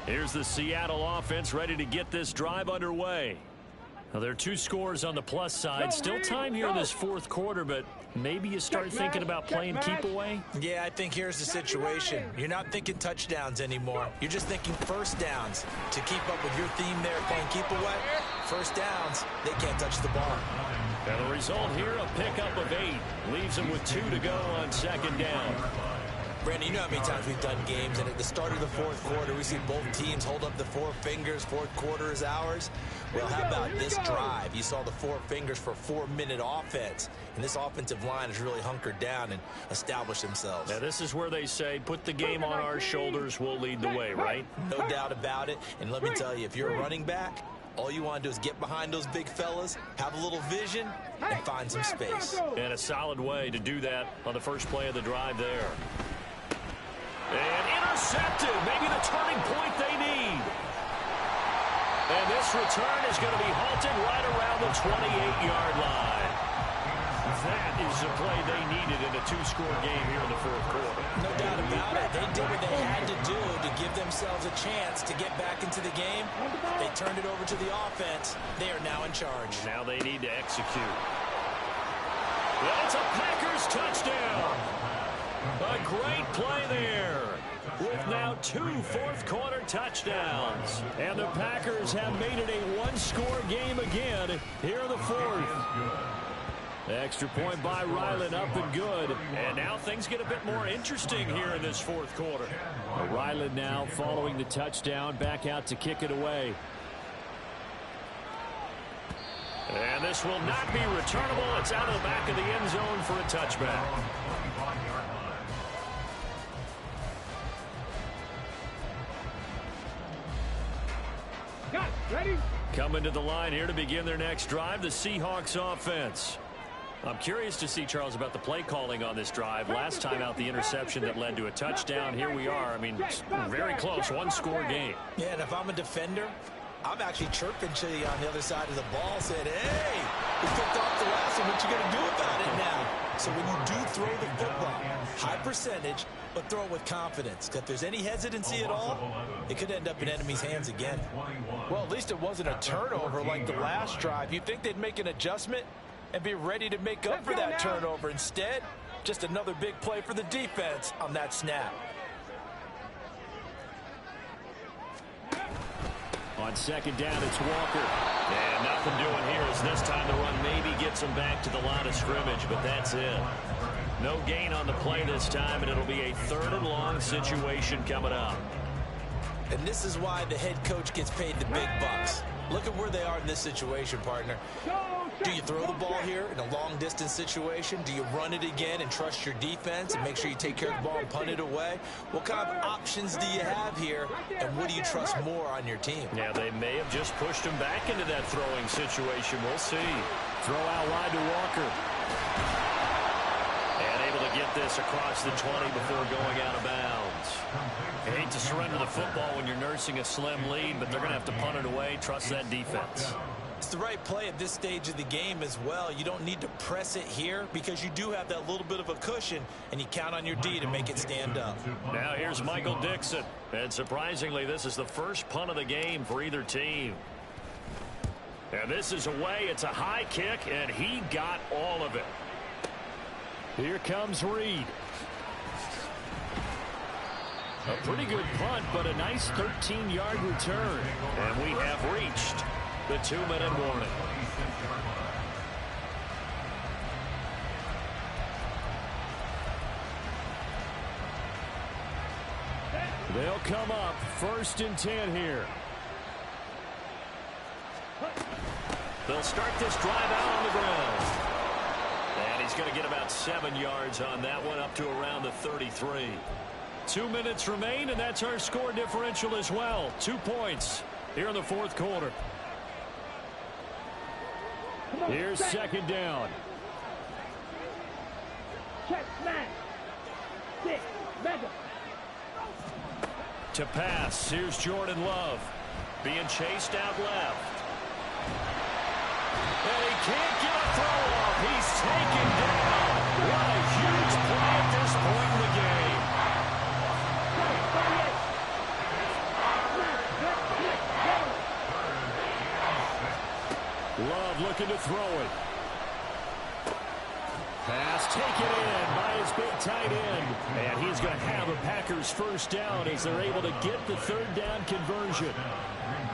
Here's the Seattle offense ready to get this drive underway. Now, there are 2 scores on the plus side. Still time here in this fourth quarter, but maybe you start thinking about playing keep away? Yeah, I think here's the situation. You're not thinking touchdowns anymore. You're just thinking first downs. To keep up with your theme there, playing keep away, first downs, they can't touch the ball. And the result here, a pickup of 8. Leaves them with 2 to go on second down. Brandon, you know how many times we've done games, and at the start of the fourth quarter, we see both teams hold up the 4 fingers, fourth quarter is ours. Well, how about this drive? You saw the 4 fingers for 4-minute offense, and this offensive line has really hunkered down and established themselves. Now, this is where they say, put the game on our shoulders, we'll lead the way, right? No doubt about it, and let me tell you, if you're a running back, all you want to do is get behind those big fellas, have a little vision, and find some space. And a solid way to do that on the first play of the drive there. And intercepted. Maybe the turning point they need. And this return is going to be halted right around the 28-yard line. That is the play they needed in a 2-score game here in the fourth quarter. No doubt about it. They did what they had to do to give themselves a chance to get back into the game. They turned it over to the offense. They are now in charge. Now they need to execute. And it's a Packers touchdown. A great play there, with now 2 fourth-quarter touchdowns. And the Packers have made it a 1-score game again here in the fourth. The extra point by Ryland up and good. And now things get a bit more interesting here in this fourth quarter. Ryland now following the touchdown, back out to kick it away. And this will not be returnable. It's out of the back of the end zone for a touchback. Ready? Coming to the line here to begin their next drive, the Seahawks offense. I'm curious to see, Charles, about the play calling on this drive. Last time out, the interception that led to a touchdown. Here we are. I mean, very close, 1-score game. Yeah, and if I'm a defender, I'm actually chirping to you on the other side of the ball, saying, hey, we picked off the last one. What you going to do about it now? So when you do throw the football, high percentage, but throw it with confidence. Because if there's any hesitancy at all, it could end up in enemy's hands again. Well, at least it wasn't a turnover like the last drive. You'd think they'd make an adjustment and be ready to make up for that turnover. Instead, just another big play for the defense on that snap. On second down, it's Walker. And nothing doing here as this time the run maybe gets him back to the line of scrimmage, but that's it. No gain on the play this time, and it'll be a 3rd and long situation coming up. And this is why the head coach gets paid the big bucks. Look at where they are in this situation, partner. Do you throw the ball here in a long-distance situation? Do you run it again and trust your defense and make sure you take care of the ball and punt it away? What kind of options do you have here, and what do you trust more on your team? Yeah, they may have just pushed him back into that throwing situation. We'll see. Throw out wide to Walker. And able to get this across the 20 before going out of bounds. You hate to surrender the football when you're nursing a slim lead, but they're going to have to punt it away. Trust that defense. It's the right play at this stage of the game as well. You don't need to press it here because you do have that little bit of a cushion, and you count on your D to make it stand up. Now here's Michael Dixon. And surprisingly, this is the first punt of the game for either team. And this is away. It's a high kick, and he got all of it. Here comes Reed. A pretty good punt, but a nice 13-yard return. And we have reached the 2-minute warning. They'll come up 1st and 10 here. They'll start this drive out on the ground. he's going to get about 7 yards on that one, up to around the 33. 2 minutes remain, and that's our score differential as well. 2 points here in the fourth quarter. Here's second down. Check, smash. 6, mega. To pass, here's Jordan Love. Being chased out left. And he can't get a throw off. He's taken down. What a huge play at this point in the game. Love looking to throw it. Pass taken in by his big tight end. And he's going to have a Packers first down as they're able to get the third down conversion.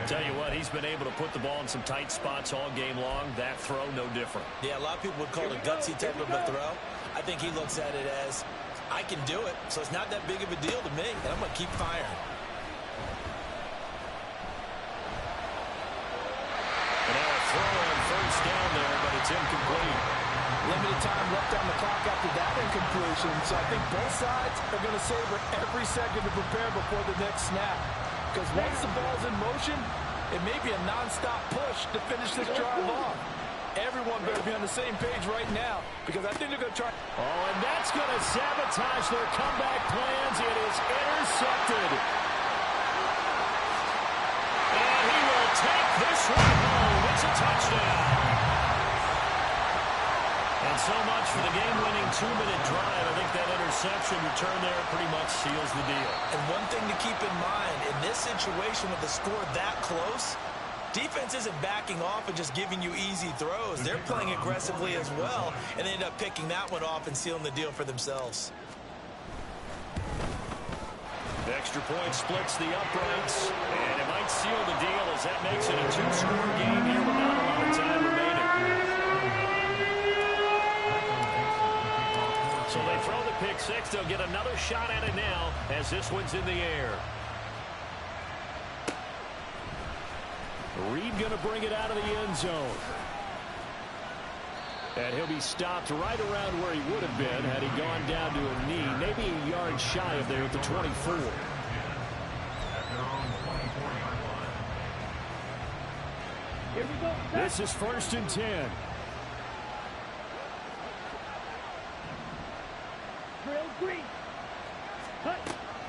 Tell you what, he's been able to put the ball in some tight spots all game long. That throw, no different. Yeah, a lot of people would call it a gutsy type of a throw. I think he looks at it as, I can do it, so it's not that big of a deal to me, and I'm going to keep firing. And now a throw on first down there, but it's incomplete. Limited time left on the clock after that incompletion, so I think both sides are going to savor every second to prepare before the next snap. Because once the ball's in motion, it may be a non-stop push to finish this drive off. Everyone better be on the same page right now, because I think they're going to try. Oh, and that's going to sabotage their comeback plans. It is intercepted. And he will take this one home. It's a touchdown. And so much for the game-winning 2-minute drive. I think that interception return there pretty much seals the deal. And one thing to keep in mind, in this situation with the score that close, defense isn't backing off and just giving you easy throws. They're playing aggressively as well, and they end up picking that one off and sealing the deal for themselves. The extra point splits the uprights, and it might seal the deal as that makes it a 2-score game here with not a lot of time remaining. So they throw the pick six. They'll get another shot at it now as this one's in the air. Reed going to bring it out of the end zone. And he'll be stopped right around where he would have been had he gone down to a knee, maybe a yard shy of there at the 24. Here we go. This is 1st and 10. Drill green. Cut.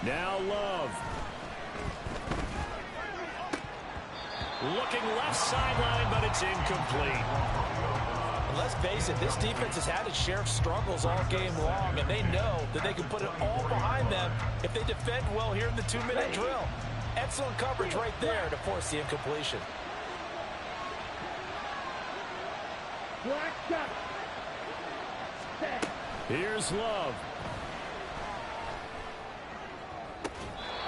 Now Love. Looking left sideline, but it's incomplete. Let's face it, this defense has had its share of struggles all game long, and they know that they can put it all behind them if they defend well here in the 2-minute drill. Excellent coverage right there to force the incompletion. Black shot. Set. Here's Love.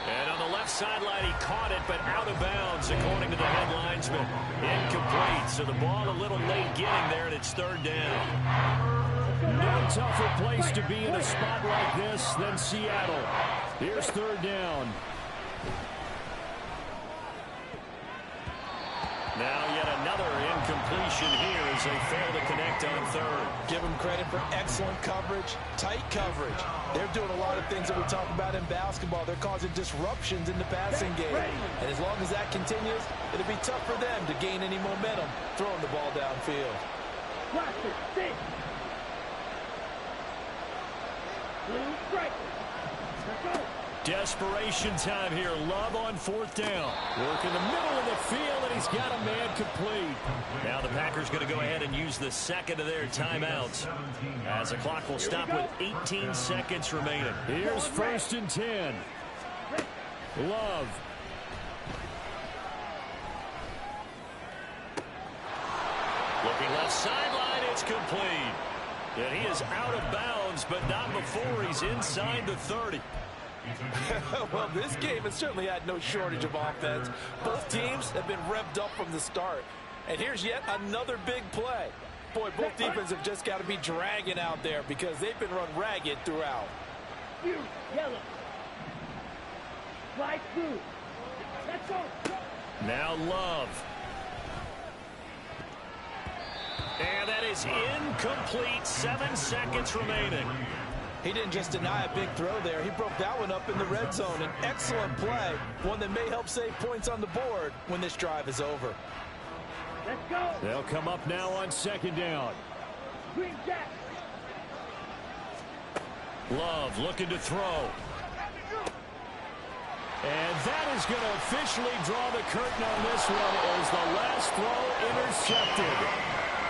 And on the left sideline, he caught it, but out of bounds, according to the head linesman. Incomplete, so the ball a little late getting there, and it's 3rd down. No tougher place to be in a spot like this than Seattle. Here's 3rd down. Now yet another incompletion here as they fail to connect on 3rd. Give them credit for excellent coverage, tight coverage. They're doing a lot of things that we talk about in basketball. They're causing disruptions in the passing game. And as long as that continues, it'll be tough for them to gain any momentum throwing the ball downfield. Watch it. Sit. Blue strike. Let's go. Desperation time here. Love on 4th down. Work in the middle of the field, and he's got a man complete. Now the Packers going to go ahead and use the second of their timeouts as the clock will stop with 18 seconds remaining. Here's 1st and 10. Love. Looking left sideline, it's complete. And he is out of bounds, but not before he's inside the 30. Well, this game has certainly had no shortage of offense. Both teams have been revved up from the start. And here's yet another big play. Boy, both defenses have just got to be dragging out there because they've been run ragged throughout. You, yellow. Slide through. Let's go. Now Love. And that is incomplete. 7 seconds remaining. He didn't just deny a big throw there. He broke that one up in the red zone. An excellent play, one that may help save points on the board when this drive is over. Let's go. They'll come up now on 2nd down. Green Jack. Love looking to throw. And that is going to officially draw the curtain on this one as the last throw intercepted.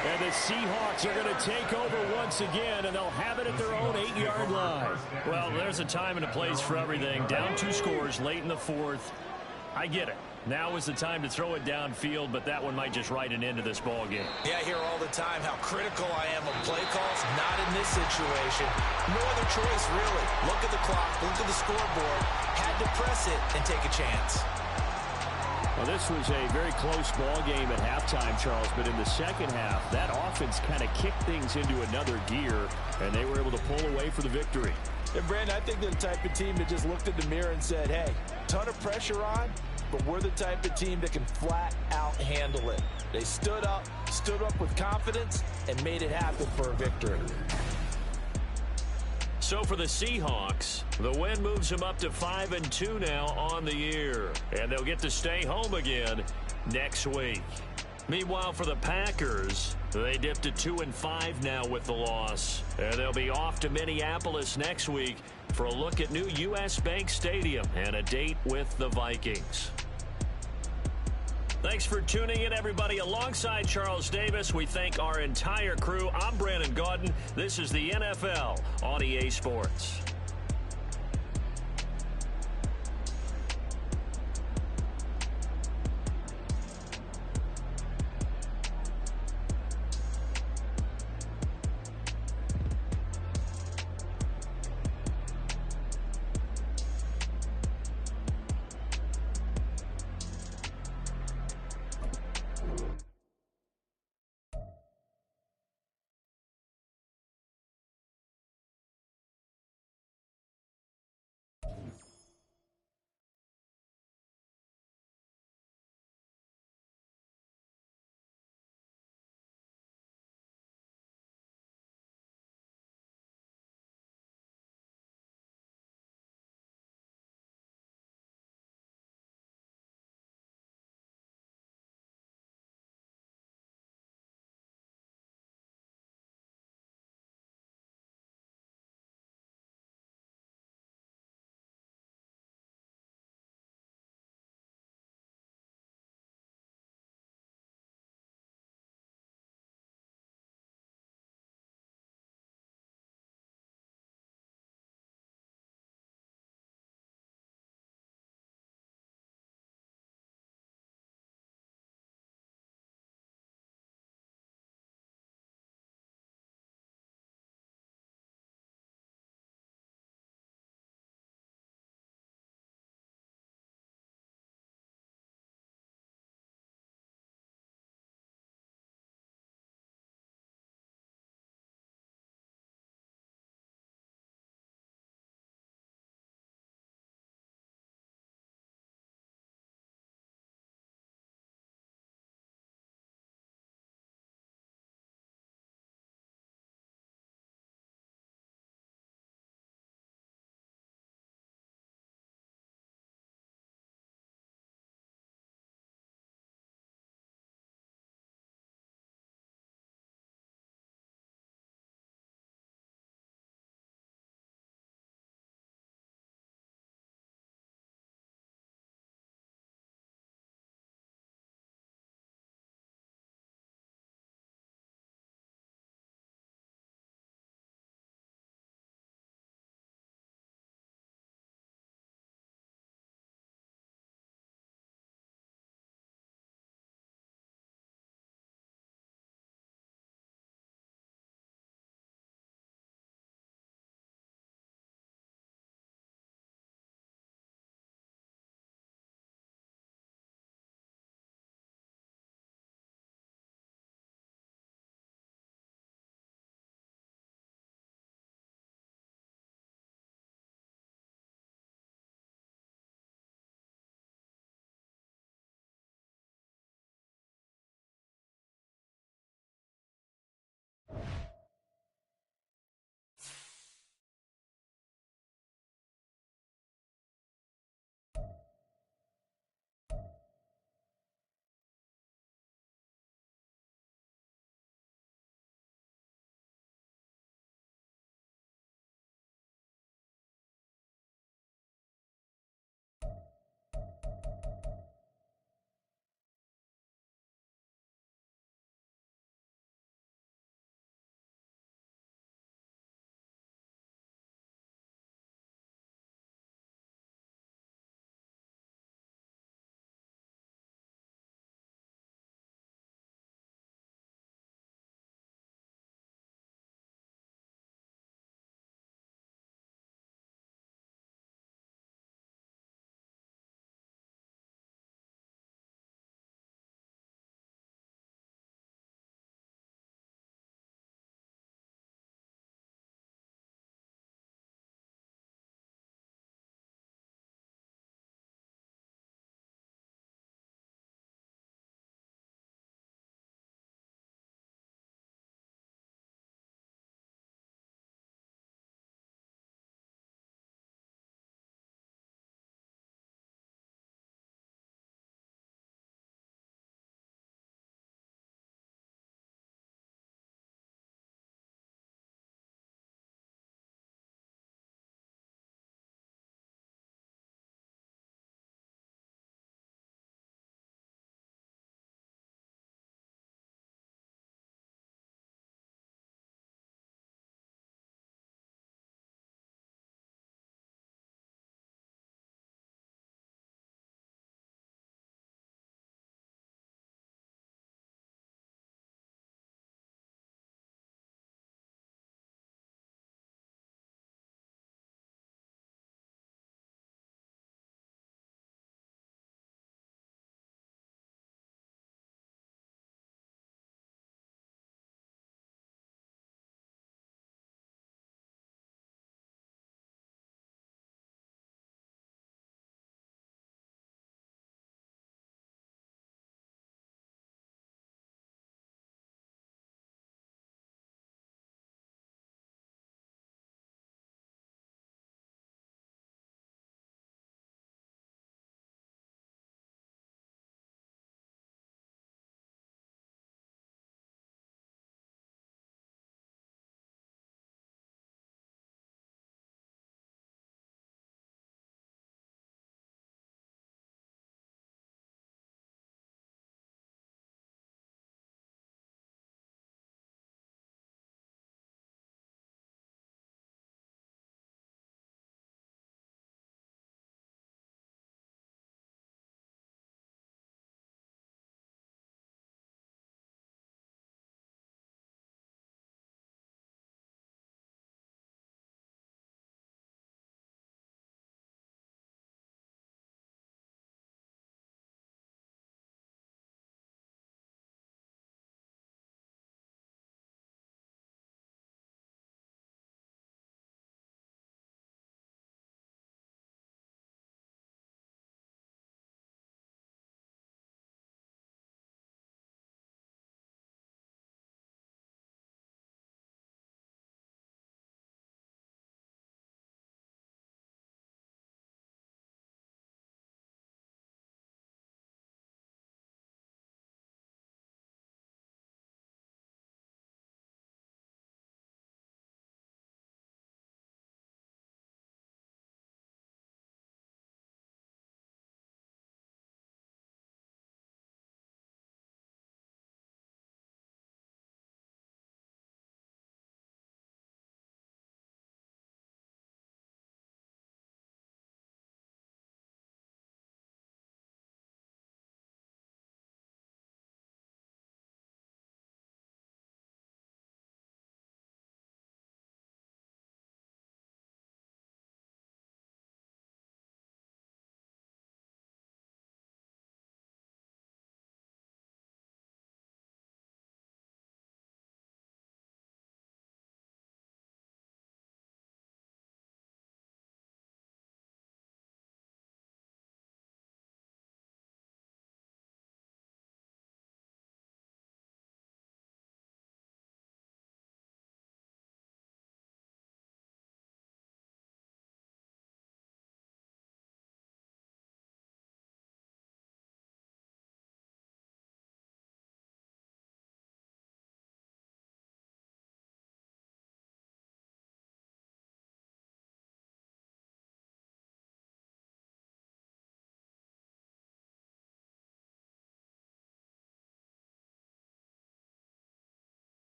And the Seahawks are going to take over once again, and they'll have it at their own 8-yard line. Well, there's a time and a place for everything. Down 2 scores late in the 4th. I get it. Now is the time to throw it downfield, but that one might just write an end to this ball game. Yeah, I hear all the time how critical I am of play calls. Not in this situation. No other choice, really. Look at the clock, look at the scoreboard. Had to press it and take a chance. Well, this was a very close ball game at halftime, Charles, but in the second half, that offense kind of kicked things into another gear, and they were able to pull away for the victory. And, Brandon, I think they're the type of team that just looked in the mirror and said, hey, ton of pressure on, but we're the type of team that can flat out handle it. They stood up with confidence, and made it happen for a victory. So for the Seahawks, the win moves them up to 5-2 now on the year. And they'll get to stay home again next week. Meanwhile, for the Packers, they dipped to 2-5 now with the loss. And they'll be off to Minneapolis next week for a look at new U.S. Bank Stadium and a date with the Vikings. Thanks for tuning in, everybody. Alongside Charles Davis, we thank our entire crew. I'm Brandon Gaudin. This is the NFL on EA Sports.